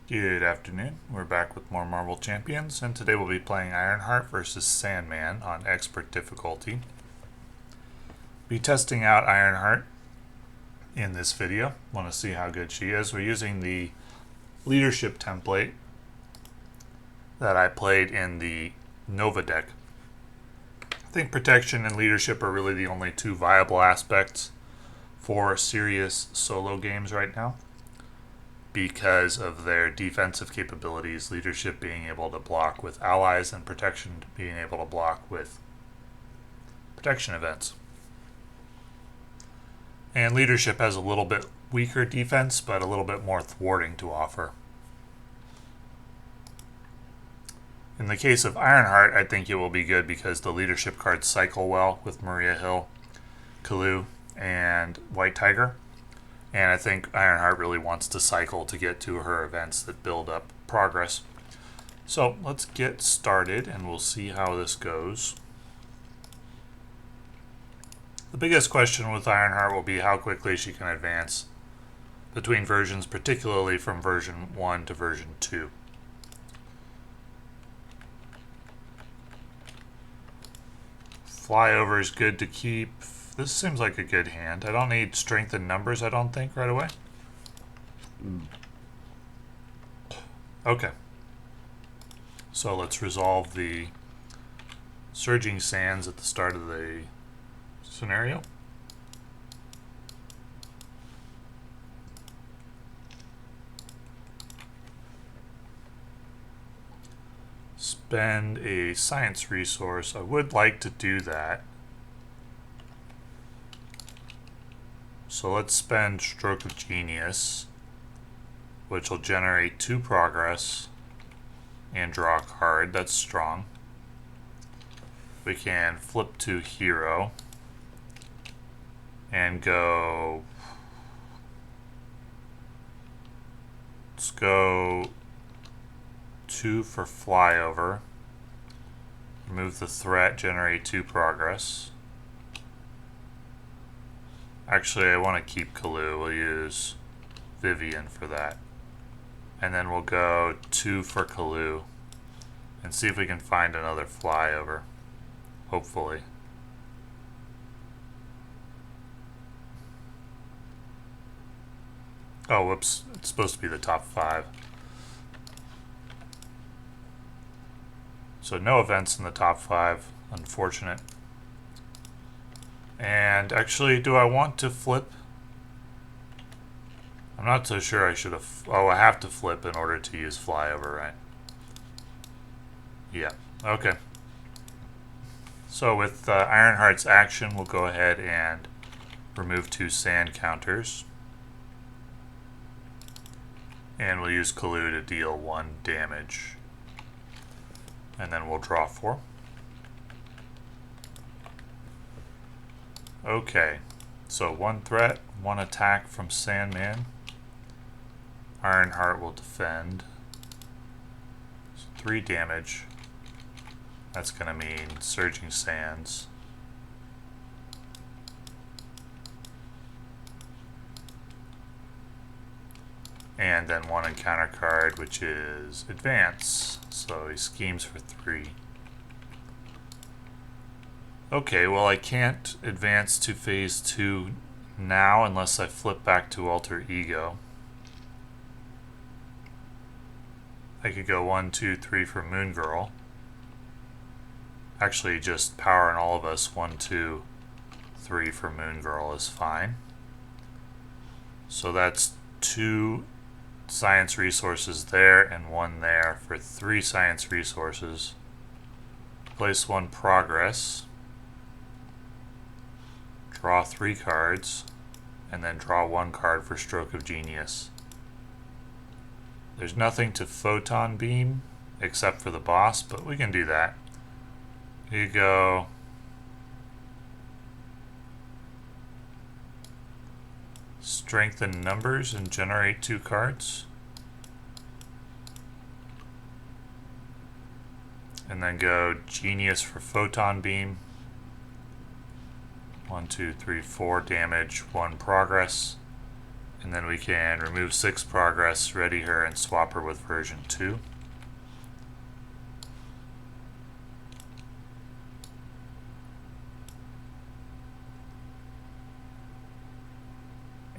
Good afternoon. We're back with more Marvel Champions, and today we'll be playing Ironheart versus Sandman on Expert difficulty. Be testing out Ironheart in this video. Want to see how good she is. We're using the leadership template that I played in the Nova deck. I think protection and leadership are really the only two viable aspects for serious solo games right now, because of their defensive capabilities, leadership being able to block with allies and protection being able to block with protection events. And leadership has a little bit weaker defense, but a little bit more thwarting to offer. In the case of Ironheart, I think it will be good because the leadership cards cycle well with Maria Hill, Kalu, and White Tiger. And I think Ironheart really wants to cycle to get to her events that build up progress. So let's get started and we'll see how this goes. The biggest question with Ironheart will be how quickly she can advance between versions, particularly from version 1 to version 2. Flyover is good to keep. This seems like a good hand. I don't need strength in numbers, I don't think, right away. Okay. So let's resolve the Surging Sands at the start of the scenario. Spend a science resource. I would like to do that. So let's spend Stroke of Genius, which will generate 2 progress and draw a card. That's strong. We can flip to Hero and go. Let's go 2 for Flyover. Remove the threat, generate 2 progress. Actually, I want to keep Kalu. We'll use Vivian for that. And then we'll go 2 for Kalu and see if we can find another Flyover. Hopefully. Oh, whoops. It's supposed to be the top 5. So no events in the top 5. Unfortunate. And actually, do I want to flip? I'm not so sure I should have. Oh, I have to flip in order to use Flyover, right? Yeah. Okay. So with Ironheart's action, we'll go ahead and remove 2 sand counters. And we'll use Kalu to deal 1 damage. And then we'll draw 4. Okay, so 1 threat, 1 attack from Sandman. Ironheart will defend. So 3 damage. That's going to mean Surging Sands. And then 1 encounter card, which is Advance. So he schemes for 3. Okay, well I can't advance to phase 2 now unless I flip back to Alter Ego. I could go 1, 2, 3 for Moon Girl. Actually, just Power in All of Us, 1, 2, 3 for Moon Girl is fine. So that's 2 science resources there and 1 there for 3 science resources. Place 1 progress. Draw 3 cards, and then draw 1 card for Stroke of Genius. There's nothing to Photon Beam except for the boss, but we can do that. Here you go. Strengthen numbers and generate 2 cards. And then go Genius for Photon Beam. 1, 2, 3, 4 damage, 1 progress. And then we can remove 6 progress, ready her, and swap her with version 2.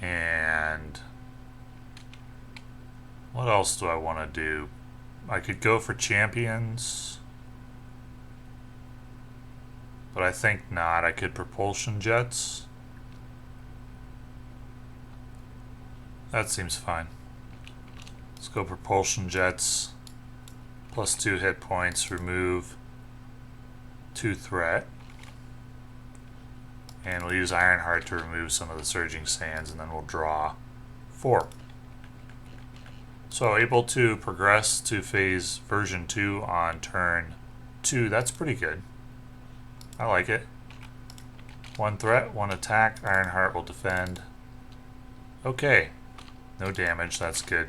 And what else do I want to do? I could go for champions, but I think not. I could propulsion jets. That seems fine. Let's go propulsion jets. Plus 2 hit points, remove 2 threat. And we'll use Ironheart to remove some of the surging sands, and then we'll draw 4. So able to progress to phase version 2 on turn 2. That's pretty good. I like it. 1 threat, 1 attack. Ironheart will defend. Okay. No damage. That's good.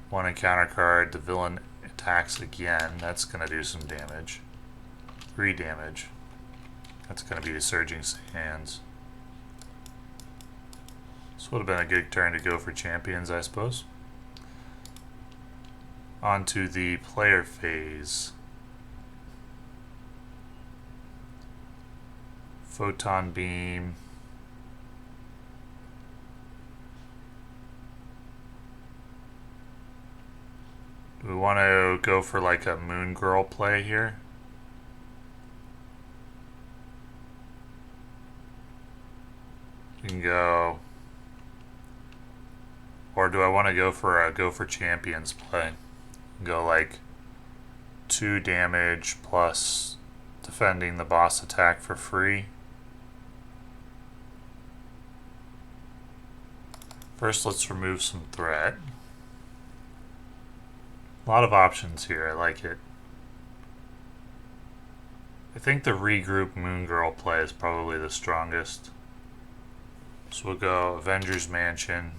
1 encounter card. The villain attacks again. That's going to do some damage. 3 damage. That's going to be the surging sands. This would have been a good turn to go for champions, I suppose. On to the player phase. Photon beam. Do we want to go for like a Moon Girl play here? We can go, or do I want to go for a champions play? Go like 2 damage plus defending the boss attack for free. First, let's remove some threat. A lot of options here. I like it. I think the regroup Moon Girl play is probably the strongest. So we'll go Avengers Mansion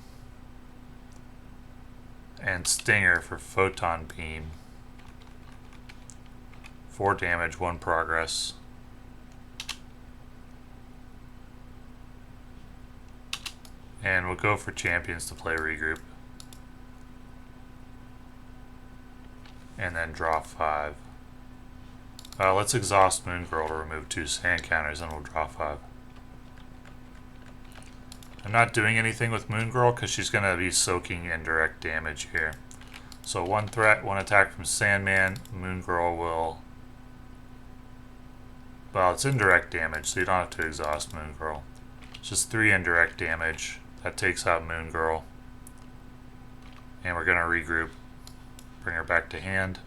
and Stinger for Photon Beam. 4 damage, 1 progress. And we'll go for champions to play regroup. And then draw 5. Let's exhaust Moon Girl to remove 2 sand counters, and we'll draw 5. I'm not doing anything with Moon Girl because she's going to be soaking indirect damage here. So 1 threat, 1 attack from Sandman. Moon Girl will... Well, it's indirect damage, so you don't have to exhaust Moon Girl. It's just 3 indirect damage. That takes out Moon Girl. And we're going to regroup. Bring her back to hand.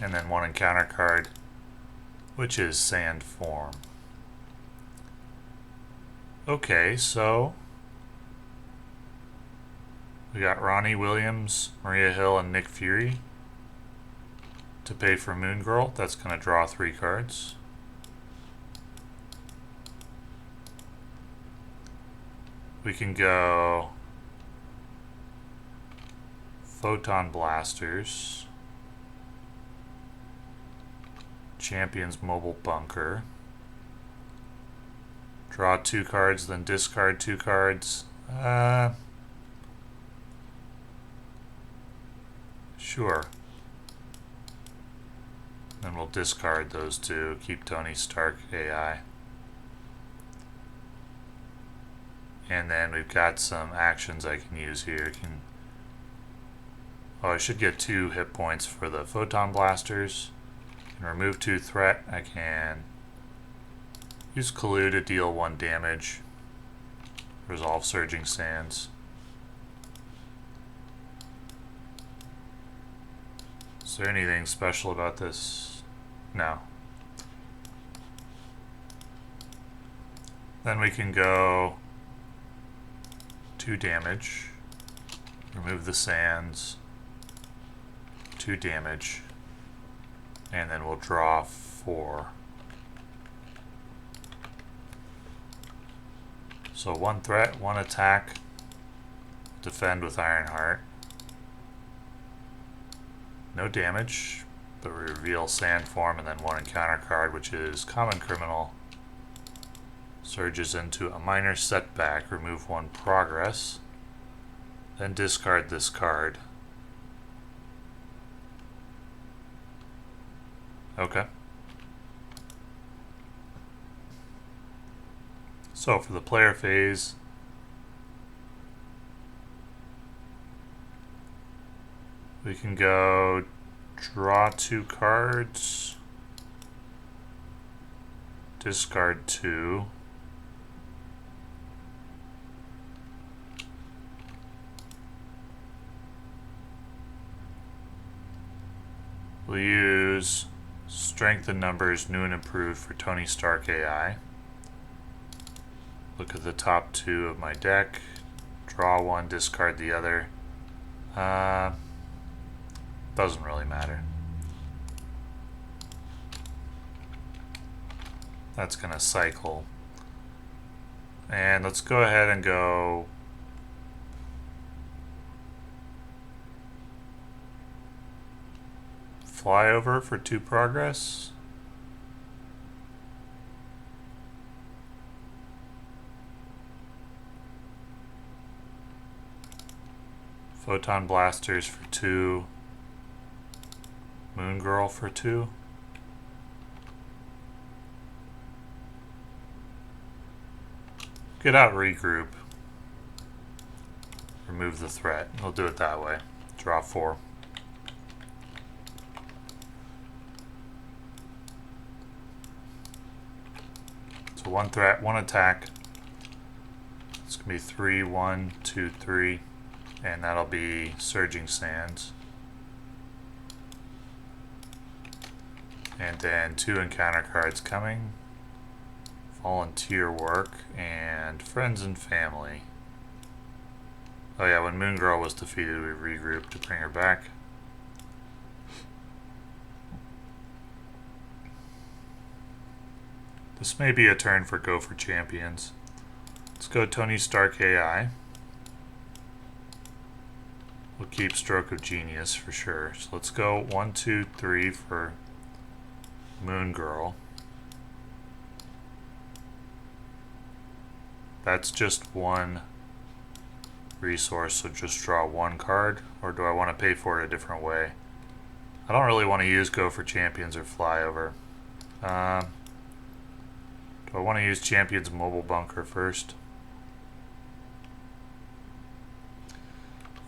And then 1 encounter card, which is Sand Form. Okay, so we got Ronnie Williams, Maria Hill, and Nick Fury to pay for Moon Girl. That's going to draw 3 cards. We can go Photon Blasters, Champions Mobile Bunker. Draw 2 cards, then discard 2 cards. Sure. Then we'll discard those 2. Keep Tony Stark AI. And then we've got some actions I can use here. I should get 2 hit points for the Photon Blasters. Can remove 2 threat. I can use Kalu to deal 1 damage. Resolve Surging Sands. Is there anything special about this? No. Then we can go 2 damage. Remove the sands. 2 damage. And then we'll draw 4. So 1 threat, 1 attack. Defend with Ironheart. No damage, but we reveal Sand Form, and then 1 encounter card, which is Common Criminal. Surges into a minor setback, remove one progress, then discard this card. Okay. So for the player phase, we can go draw 2 cards, discard 2, we'll use Strength in Numbers, New and Improved for Tony Stark AI. Look at the top 2 of my deck, draw 1, discard the other. Doesn't really matter. That's going to cycle. And let's go ahead and go Flyover for 2 progress. Photon Blasters for 2. Moon Girl for 2. Get out, regroup. Remove the threat. We'll do it that way. Draw 4. So 1 threat, 1 attack. It's going to be 3, 1, 2, 3. And that'll be Surging Sands. And then 2 encounter cards coming. Volunteer Work and Friends and Family. Oh yeah, when Moon Girl was defeated, we regrouped to bring her back. This may be a turn for Go for Champions. Let's go Tony Stark AI. We'll keep Stroke of Genius for sure. So let's go 1, 2, 3 for Moon Girl. That's just 1 resource, so just draw 1 card. Or do I want to pay for it a different way? I don't really want to use Go for Champions or Flyover. Do I want to use Champion's Mobile Bunker first?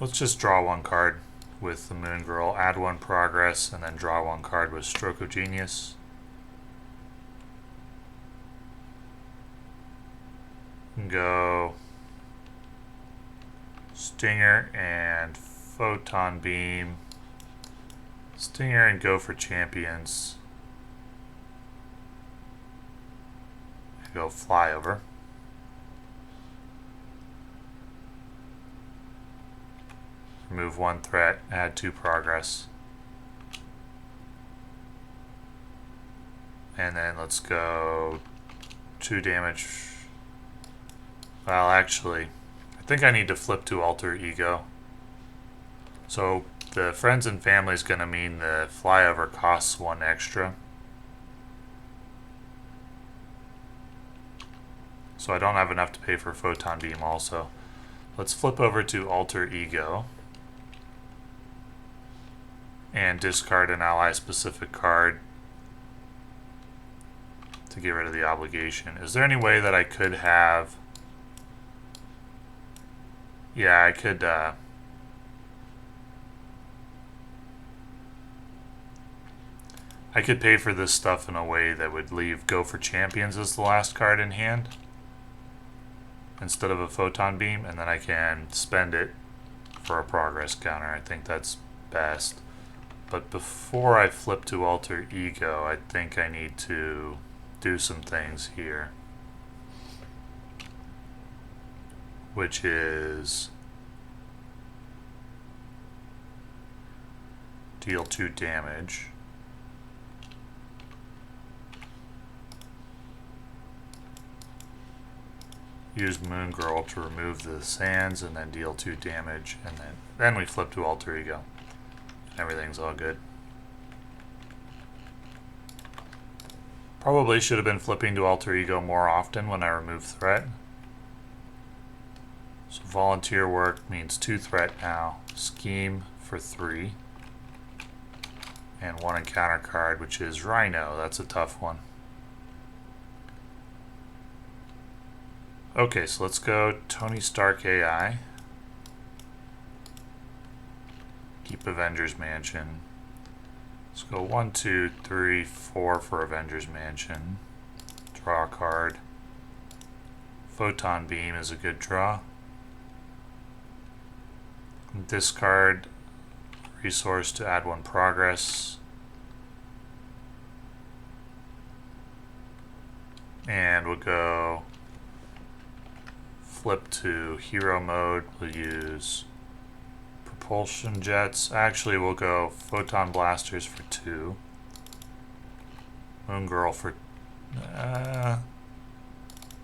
Let's just draw 1 card with the Moon Girl, add 1 progress, and then draw 1 card with Stroke of Genius. Go Stinger and Photon Beam. Stinger and Go for Champions. Go Flyover. Remove 1 threat, add 2 progress. And then let's go 2 damage. Well, actually, I think I need to flip to Alter Ego. So the Friends and Family is going to mean the Flyover costs 1 extra. So I don't have enough to pay for Photon Beam also. Let's flip over to Alter Ego. And discard an ally-specific card to get rid of the obligation. Is there any way that I could have... Yeah, I could... I could pay for this stuff in a way that would leave Go for Champions as the last card in hand instead of a Photon Beam, and then I can spend it for a progress counter. I think that's best. But before I flip to Alter Ego, I think I need to do some things here. Which is deal 2 damage. Use Moon Girl to remove the sands and then deal 2 damage, and then we flip to Alter Ego. Everything's all good. Probably should have been flipping to alter ego more often when I remove threat. So volunteer work means 2 threat now. Scheme for 3. And 1 encounter card, which is Rhino. That's a tough one. Okay, so let's go Tony Stark AI. Keep Avengers Mansion. Let's go 1, 2, 3, 4 for Avengers Mansion. Draw a card. Photon Beam is a good draw. Discard resource to add 1 progress. And we'll go flip to hero mode. We'll use propulsion jets. Actually, we'll go photon blasters for 2. Moon Girl for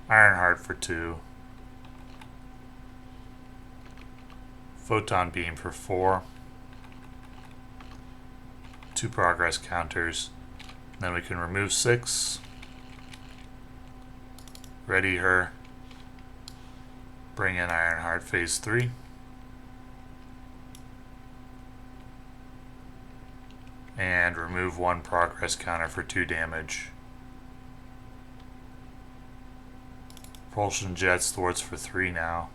Ironheart for 2. Photon Beam for 4. 2 progress counters. Then we can remove 6. Ready her. Bring in Ironheart phase 3. And remove 1 progress counter for 2 damage. Propulsion jets thwarts for 3 now.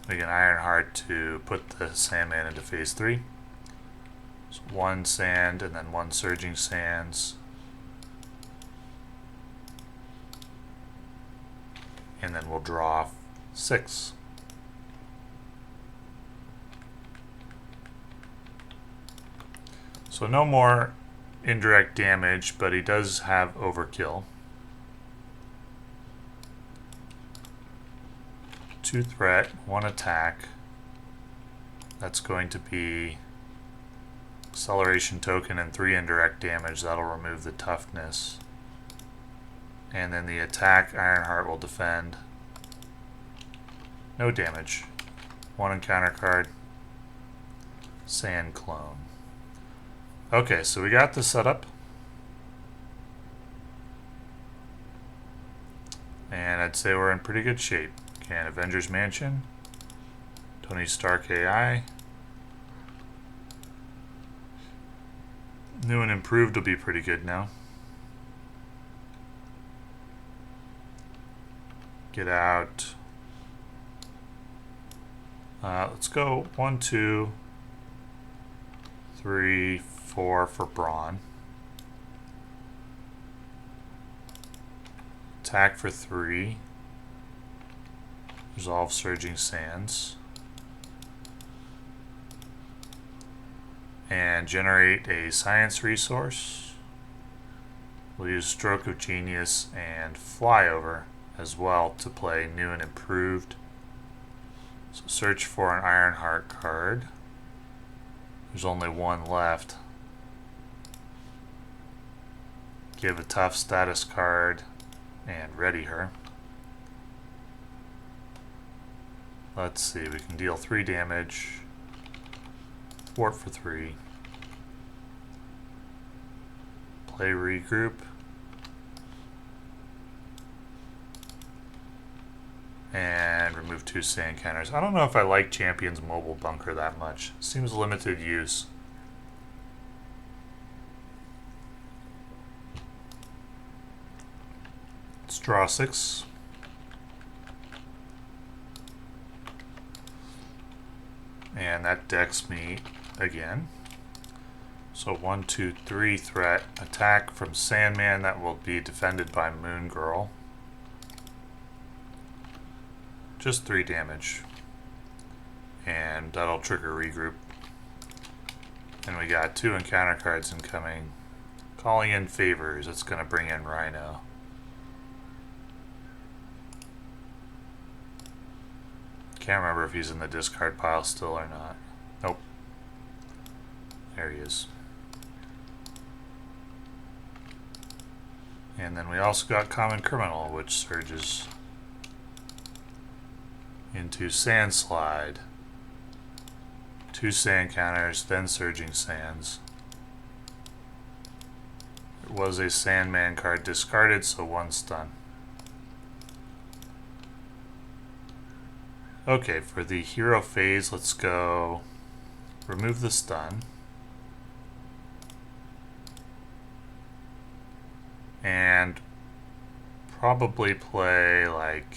We can Ironheart to put the Sandman into phase 3. So 1 sand and then 1 surging sands. And then we'll draw 6. So no more indirect damage, but he does have overkill. 2 threat, 1 attack. That's going to be acceleration token and 3 indirect damage. That'll remove the toughness. And then the attack, Ironheart will defend. No damage. 1 encounter card. Sand clone. Okay, so we got the setup. And I'd say we're in pretty good shape. Can Avengers Mansion. Tony Stark AI. New and improved will be pretty good now. Get out. Let's go 1, 2, 3, 4 for Brawn. Attack for 3. Resolve Surging Sands. And generate a science resource. We'll use Stroke of Genius and Flyover as well to play new and improved. So search for an Ironheart card. There's only 1 left. Give a tough status card and ready her. Let's see, we can deal 3 damage. Thwart for 3. Play regroup. And remove 2 sand counters. I don't know if I like Champion's Mobile Bunker that much. Seems limited use. Let's draw 6. And that decks me again. So 1, 2, 3 threat. Attack from Sandman that will be defended by Moon Girl. Just 3 damage. And that'll trigger regroup. And we got 2 encounter cards incoming. Calling in favors. It's going to bring in Rhino. Can't remember if he's in the discard pile still or not. Nope. There he is. And then we also got Common Criminal, which surges into Sand Slide. 2 sand counters, then Surging Sands. There was a Sandman card discarded, so 1 stun. Okay, for the hero phase, let's go remove the stun. And probably play like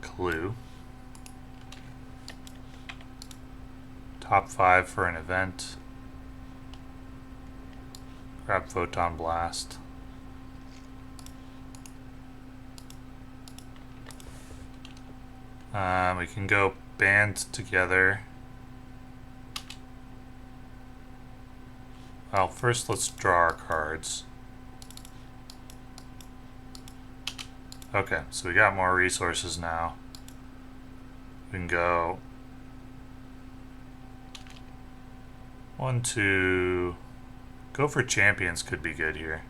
Clue. Top 5 for an event. Grab Photon Blast. We can go band together. Well, first let's draw our cards. Okay, so we got more resources now. We can go 1, 2. Go for champions could be good here.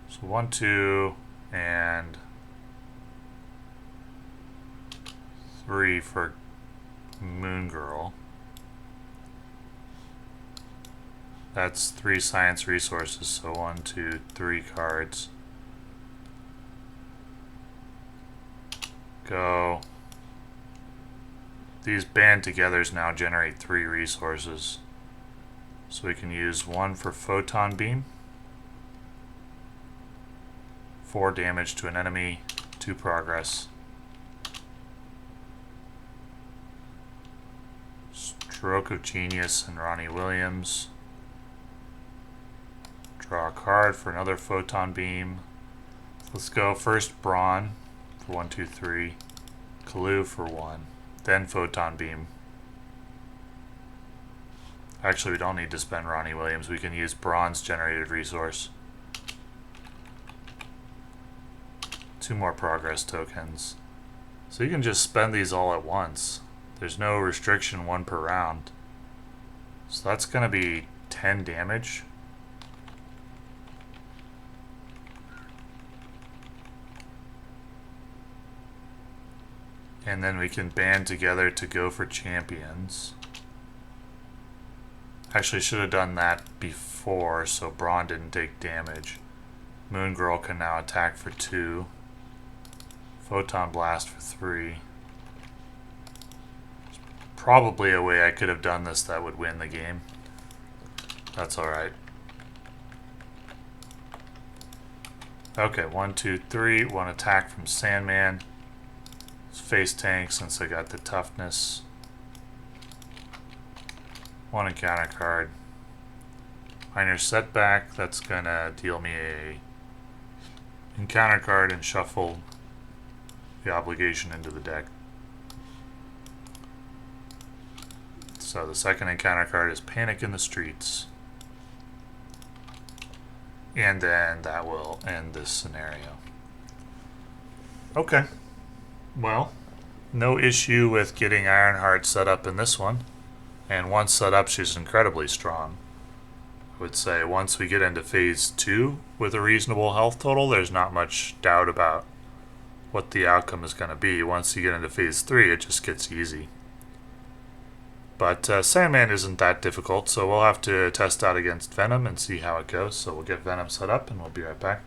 So 1, 2, and 3 for Moon Girl. That's 3 science resources, so 1, 2, 3 cards. Go. These band togethers now generate 3 resources. So we can use 1 for Photon Beam. 4 damage to an enemy, 2 progress. Stroke of Genius and Ronnie Williams. Draw a card for another Photon Beam. Let's go first Brawn for 1, 2, 3. Clue for 1. Then Photon Beam. Actually, we don't need to spend Ronnie Williams. We can use Bronze generated resource. 2 more progress tokens. So you can just spend these all at once. There's no restriction, 1 per round. So that's going to be 10 damage. And then we can band together to go for champions. Actually, should have done that before, so Brawn didn't take damage. Moon Girl can now attack for 2. Photon Blast for 3. There's probably a way I could have done this that would win the game. That's alright. Okay, 1, 2, 3. 1 attack from Sandman. It's face tank since I got the toughness. 1 encounter card. Minor setback, that's gonna deal me a encounter card and shuffle the obligation into the deck. So the second encounter card is Panic in the Streets. And then that will end this scenario. Okay. Well, no issue with getting Ironheart set up in this one. And once set up, she's incredibly strong. I would say once we get into phase 2 with a reasonable health total, there's not much doubt about what the outcome is going to be. Once you get into phase 3, it just gets easy. But Sandman isn't that difficult, so we'll have to test out against Venom and see how it goes. So we'll get Venom set up and we'll be right back.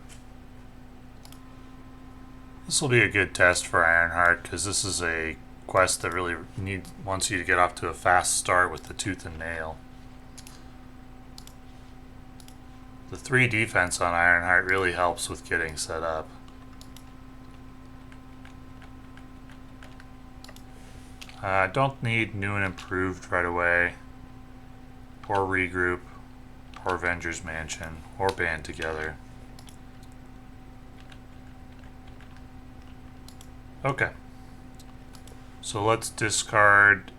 This will be a good test for Ironheart because this is a quest that really wants you to get off to a fast start with the tooth and nail. The 3 defense on Ironheart really helps with getting set up. Don't need new and improved right away, or regroup, or Avengers Mansion, or band together. Okay. So let's discard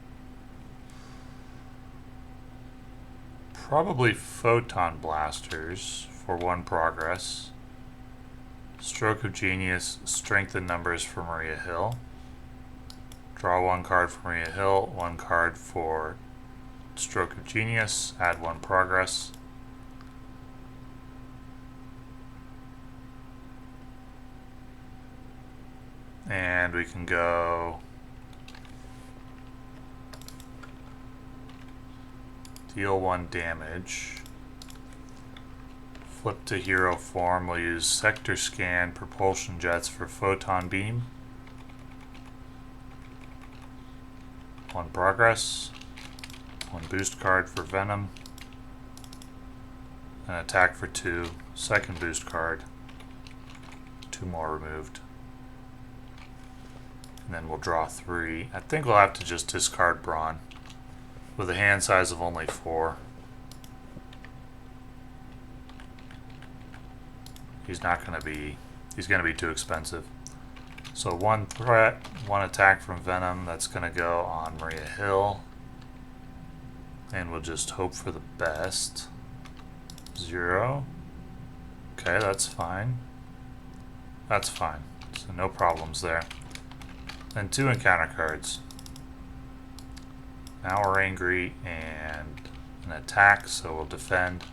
probably Photon Blasters for 1 progress. Stroke of Genius, strengthen numbers for Maria Hill. Draw 1 card for Maria Hill, 1 card for Stroke of Genius, add 1 progress. And we can go Deal 1 damage. Flip to hero form. We'll use sector scan, propulsion jets for photon beam. 1 progress. 1 boost card for Venom. An attack for 2. Second boost card. 2 more removed. And then we'll draw 3. I think we'll have to just discard Brawn with a hand size of only 4. He's going to be too expensive. So 1 threat, 1 attack from Venom. That's going to go on Maria Hill. And we'll just hope for the best. 0. Okay, that's fine. That's fine. So no problems there. Then 2 encounter cards. Now we're angry and an attack, so we'll defend.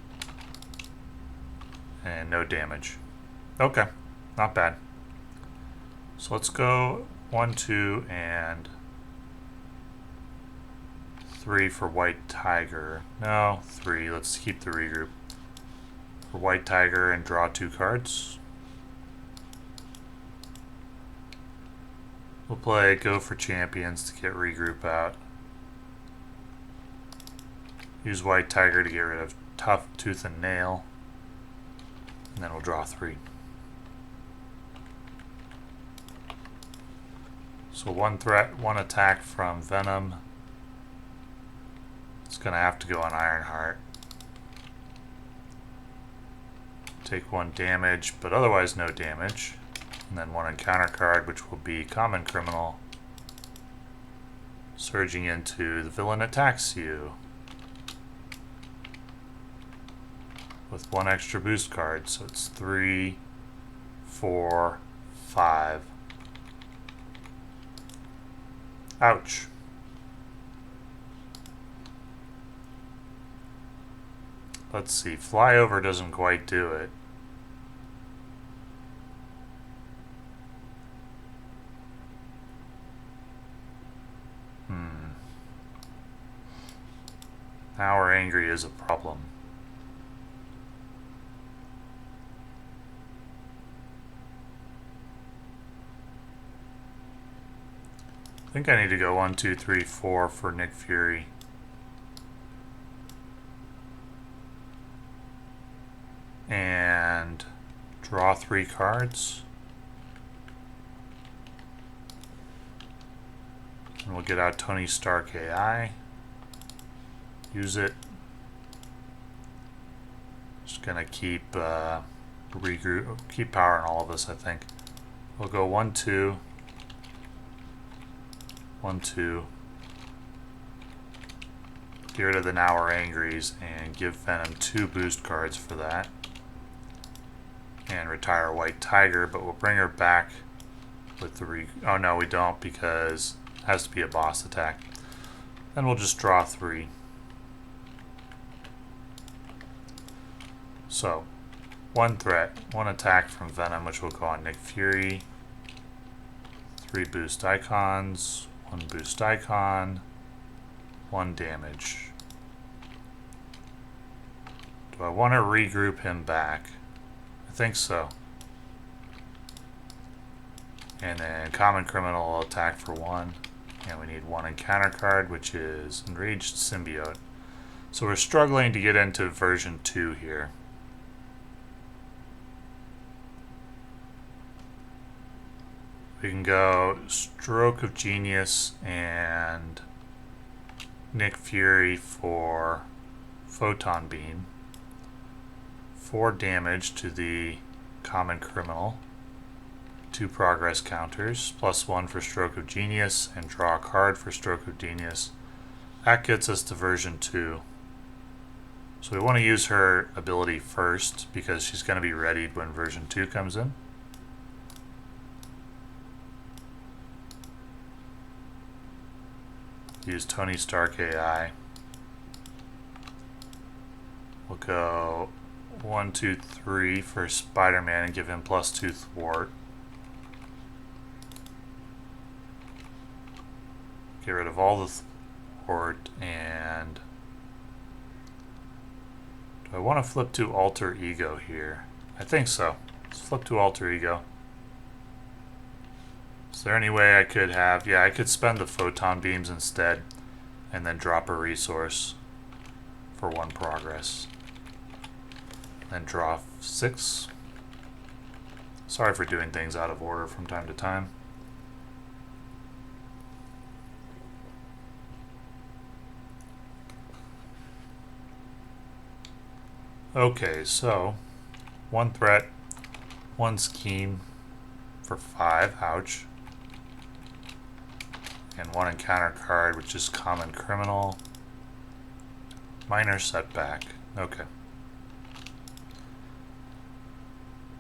And no damage. Okay, not bad. So let's go 1, 2, and 3 for White Tiger. No, 3. Let's keep the regroup. For White Tiger and draw 2 cards. We'll play Go for Champions to get regroup out. Use White Tiger to get rid of Tough Tooth and Nail. And then we'll draw 3. So 1 threat, 1 attack from Venom. It's going to have to go on Ironheart. Take 1 damage, but otherwise no damage. And then 1 encounter card, which will be Common Criminal. Surging into the villain attacks you. With 1 extra boost card, so it's 3, 4, 5. Ouch. Let's see, flyover doesn't quite do it. Now we're angry is a problem. I think I need to go 1, 2, 3, 4 for Nick Fury. And draw 3 cards. And we'll get out Tony Stark AI. Use it. Just gonna keep regroup, keep power in all of us, I think. We'll go 1, 2. 1, 2. Get rid of the Now We're Angries and give Venom 2 boost cards for that. And retire White Tiger, but we'll bring her back with the oh no, we don't, because it has to be a boss attack. Then we'll just draw 3. So, 1 threat, 1 attack from Venom, which will go on Nick Fury. 3 boost icons, 1 boost icon, 1 damage. Do I want to regroup him back? I think so. And then Common Criminal will attack for 1. And we need 1 encounter card, which is Enraged Symbiote. So we're struggling to get into version 2 here. We can go Stroke of Genius and Nick Fury for Photon Beam. 4 damage to the Common Criminal. 2 progress counters, +1 for Stroke of Genius, and draw a card for Stroke of Genius. That gets us to version 2. So we want to use her ability first because she's going to be readied when version 2 comes in. Use Tony Stark AI. We'll go 1, 2, 3 for Spider-Man and give him +2 thwart. Get rid of all the thwart and Do I want to flip to alter ego here? I think so. Let's flip to alter ego. Is there any way I could have... Yeah, I could spend the photon beams instead and then drop a resource for 1 progress. Then draw 6. Sorry for doing things out of order from time to time. Okay, so 1 threat, 1 scheme for 5, ouch. And 1 encounter card, which is common criminal. Minor setback. Okay.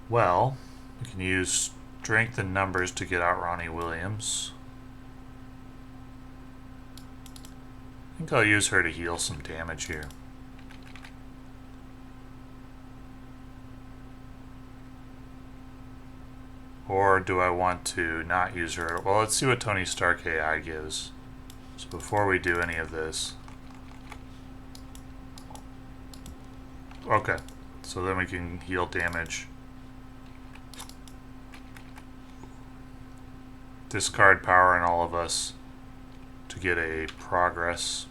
Well, we can use strength and numbers to get out Ronnie Williams. I think I'll use her to heal some damage here. Or do I want to not use her? Well, let's see what Tony Stark AI gives. So before we do any of this. Okay, so then we can heal damage. Discard power in all of us to get a progress.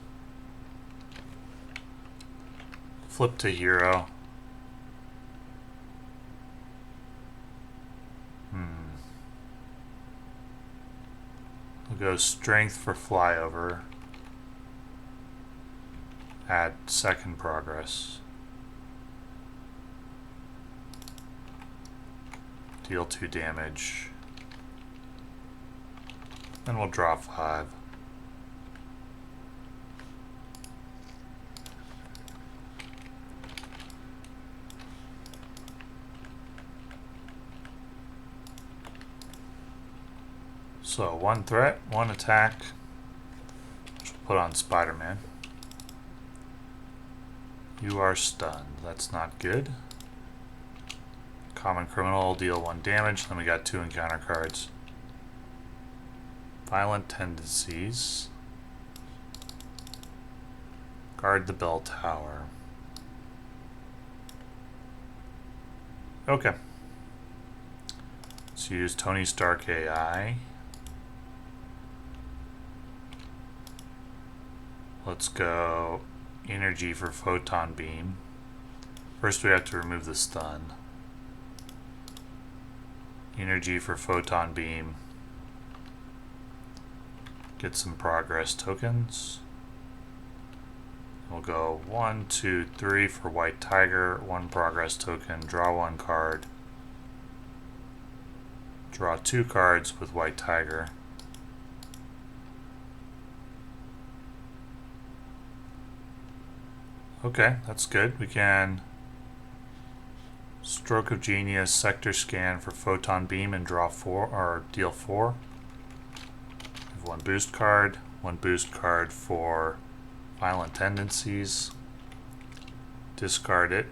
Flip to hero. We'll go strength for flyover. Add 2nd progress. Deal 2 damage. Then we'll draw 5. So 1 threat, 1 attack. Which we'll put on Spider-Man. You are stunned. That's not good. Common criminal, deal 1 damage. Then we got 2 encounter cards. Violent tendencies. Guard the bell tower. Okay. Let's use Tony Stark AI. Let's go energy for photon beam. First we have to remove the stun. Energy for photon beam. Get some progress tokens. We'll go 1, 2, 3 for White Tiger, 1 progress token, draw 1 card. Draw 2 cards with White Tiger. Okay, that's good. We can Stroke of Genius, Sector Scan for Photon Beam and draw 4 or deal 4. We have 1 boost card, 1 boost card for Violent Tendencies. Discard it.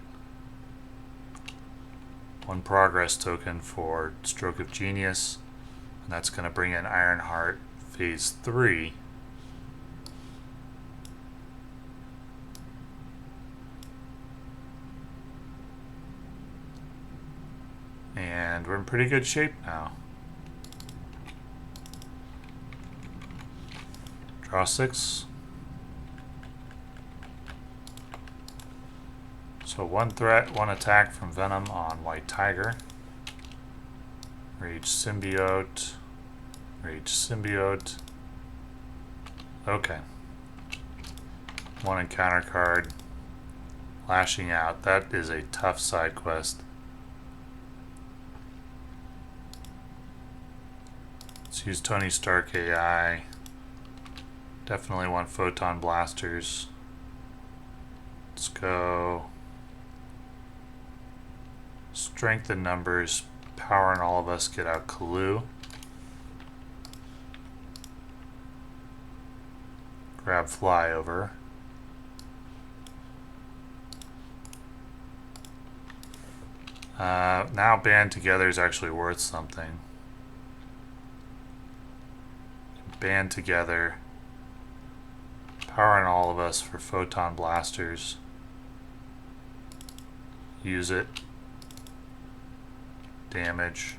1 progress token for Stroke of Genius, and that's going to bring in Ironheart Phase 3. And we're in pretty good shape now. Draw 6. So 1 threat, 1 attack from Venom on White Tiger. Rage Symbiote. Rage Symbiote. Okay. 1 encounter card. Lashing Out. That is a tough side quest. Let's use Tony Stark AI. Definitely want photon blasters. Let's go strength in numbers, power in all of us, get out Kalu. Grab flyover. Now band together is actually worth something. Band together. Power in all of us for photon blasters. use it, damage,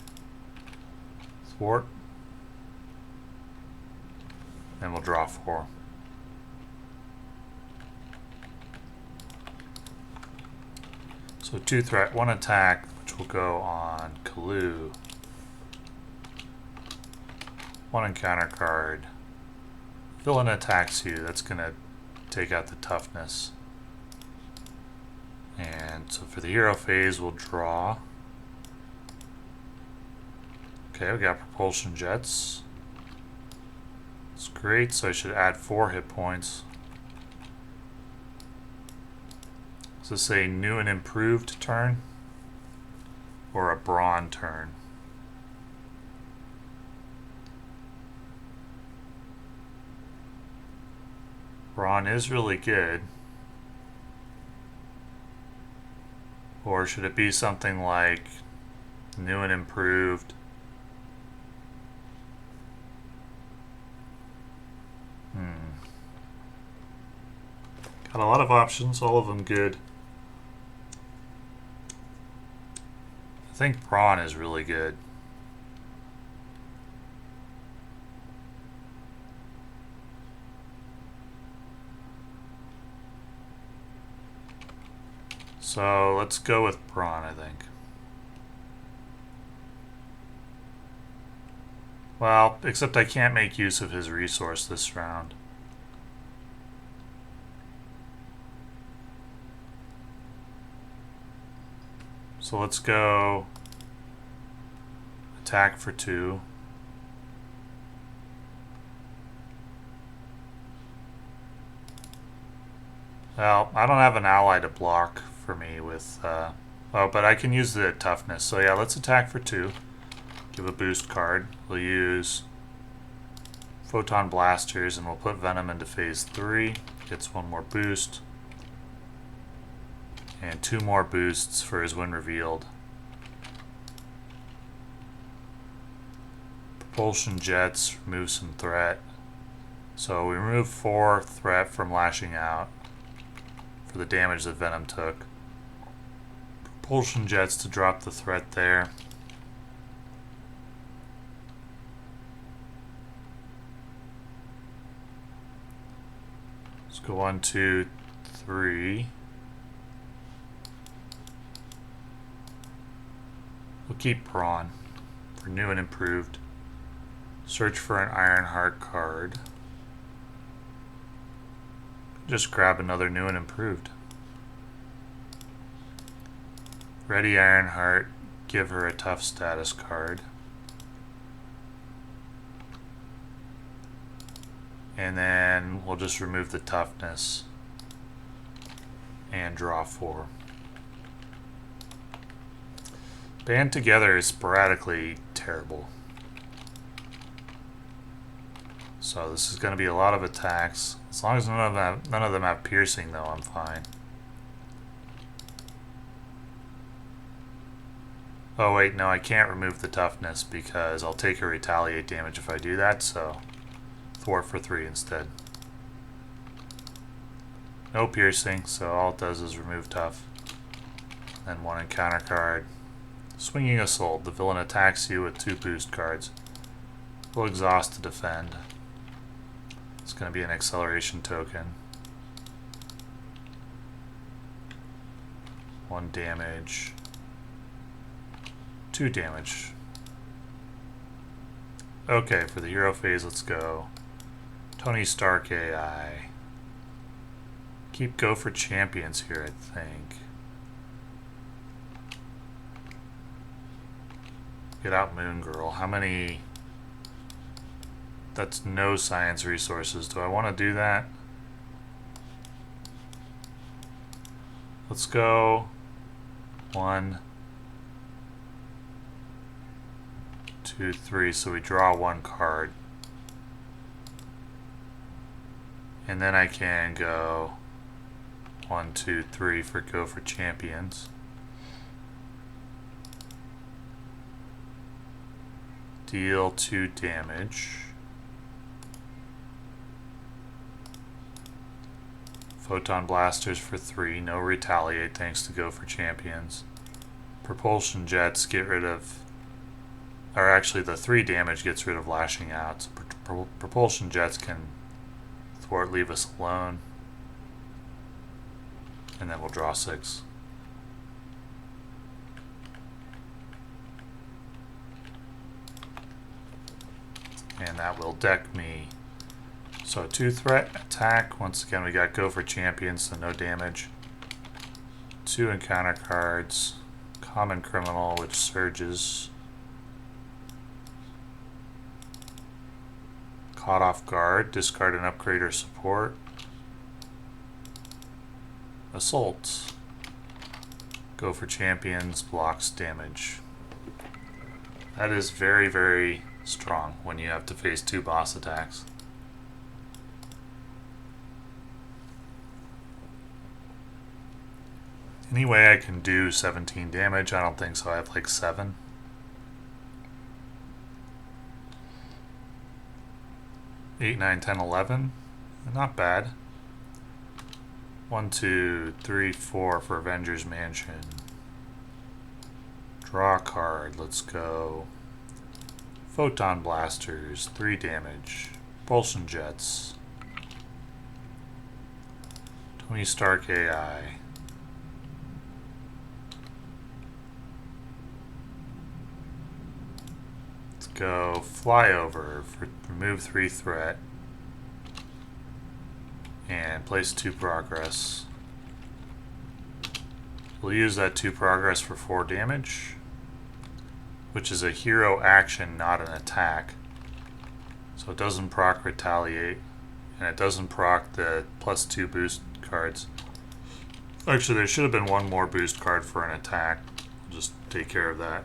thwart, and we'll draw 4. So 2 threat, 1 attack, which will go on Kalu. 1 encounter card. Villain attacks you, that's going to take out the toughness. And so for the hero phase, we'll draw. Okay, we got propulsion jets. It's great, so I should add 4 hit points. Does this say new and improved turn? Or a brawn turn? Brawn is really good. Or should it be something like new and improved? Got a lot of options, all of them good. I think Brawn is really good. So let's go with Brawn, I think. Well, except I can't make use of his resource this round. So let's go attack for 2. Well, I don't have an ally to block for me with, oh, but I can use the toughness. So yeah, let's attack for 2. Give a boost card. We'll use Photon Blasters and we'll put Venom into phase 3. Gets 1 more boost. And 2 more boosts for his when revealed. Propulsion jets, remove some threat. So we remove 4 threat from lashing out for the damage that Venom took. Propulsion jets to drop the threat there. Let's go 1, 2, 3. We'll keep Brawn for new and improved. Search for an Ironheart card. Just grab another new and improved. Ready Ironheart, give her a tough status card. And then we'll just remove the toughness and draw 4. Band together is sporadically terrible. So this is going to be a lot of attacks. As long as none of them have piercing, though, I'm fine. Oh wait, no, I can't remove the toughness because I'll take a retaliate damage if I do that, so thwart for 3 instead. No piercing, so all it does is remove tough. Then 1 encounter card. Swinging Assault. The villain attacks you with 2 boost cards. We'll exhaust to defend. It's going to be an acceleration token. 1 damage. 2 damage. Okay, for the hero phase, let's go. Tony Stark AI. Keep go for champions here, I think. Get out Moon Girl. How many? That's no science resources. Do I want to do that? Let's go 1, 2, 3. So we draw 1 card. And then I can go 1, 2, 3 for go for champions. Deal 2 damage. Photon blasters for 3. No retaliate thanks to go for champions. Propulsion jets get rid of, or actually the 3 damage gets rid of lashing out. So propulsion jets can thwart, leave us alone. And then we'll draw 6. And that will deck me. So 2 threat, attack. Once again we got go for champions, so no damage. 2 encounter cards. Common criminal, which surges. Caught off guard, discard an upgrade or support. Assault. Go for champions, blocks damage. That is very, very strong when you have to face 2 boss attacks. Any way I can do 17 damage? I don't think so. I have like 7. Eight, 9, 10, 11. Not bad. 1, 2, 3, 4 for Avengers Mansion. Draw a card. Let's go. Photon blasters, 3 damage. Propulsion jets. Tony Stark AI. Let's go flyover for remove 3 threat. And place 2 progress. We'll use that 2 progress for 4 damage, which is a hero action, not an attack. So it doesn't proc retaliate, and it doesn't proc the +2 boost cards. Actually, there should have been 1 more boost card for an attack. We'll just take care of that.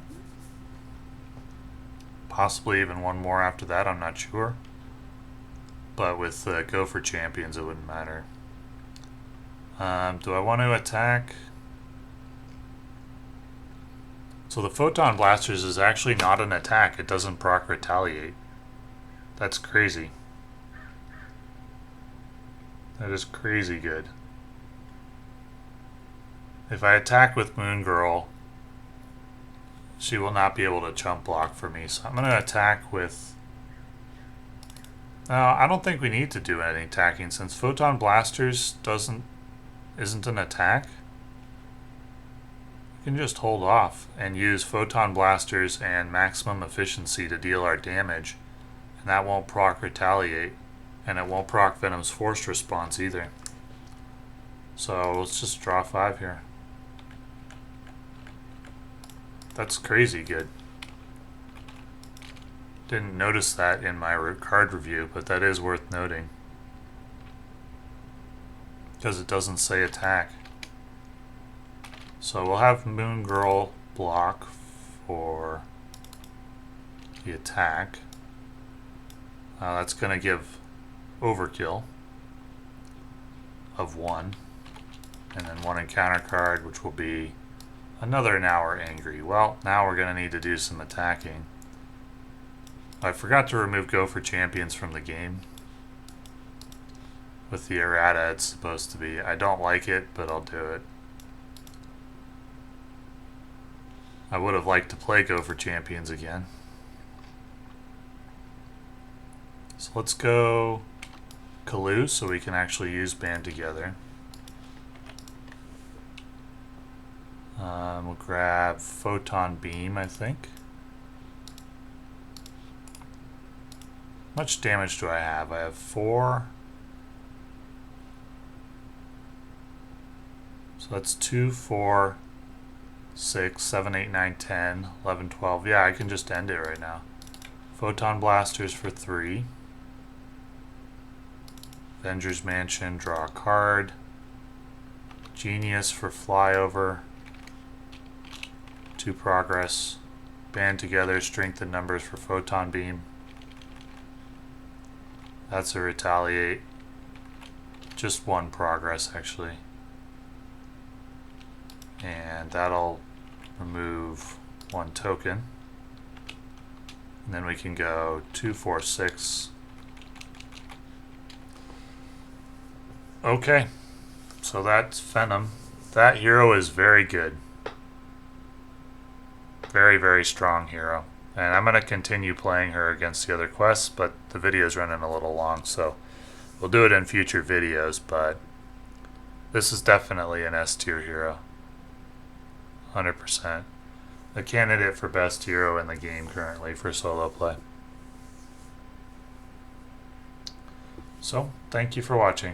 Possibly even 1 more after that, I'm not sure. But with go for champions, it wouldn't matter. Do I want to attack? So the Photon Blasters is actually not an attack. It doesn't proc retaliate. That's crazy. That is crazy good. If I attack with Moon Girl, she will not be able to chump block for me. So I'm going to attack with... I don't think we need to do any attacking since Photon Blasters isn't an attack. We can just hold off and use Photon Blasters and maximum efficiency to deal our damage, and that won't proc retaliate, and it won't proc Venom's forced response either. So let's just draw 5 here. That's crazy good. Didn't notice that in my card review, but that is worth noting. Because it doesn't say attack. So we'll have Moon Girl block for the attack. That's going to give overkill of 1. And then 1 encounter card, which will be another Now We're Angry. Well, now we're going to need to do some attacking. I forgot to remove Go for Champions from the game. With the errata it's supposed to be. I don't like it, but I'll do it. I would have liked to play Go for Champions again. So let's go Kalu so we can actually use Band Together. We'll grab Photon Beam, I think. How much damage do I have? I have 4. So that's 2, 4, 6, 7, 8, 9, 10, 11, 12. Yeah, I can just end it right now. Photon Blasters for 3. Avengers Mansion, draw a card. Genius for flyover. 2 progress. Band Together, strengthen numbers for Photon Beam. That's a retaliate. Just 1 progress actually. And that'll remove 1 token. And then we can go 2, 4, 6. Okay. So that's Venom. That hero is very good. Very, very strong hero. And I'm going to continue playing her against the other quests, but the video is running a little long, so we'll do it in future videos, but this is definitely an S tier hero. 100%. A candidate for best hero in the game currently for solo play. So, thank you for watching.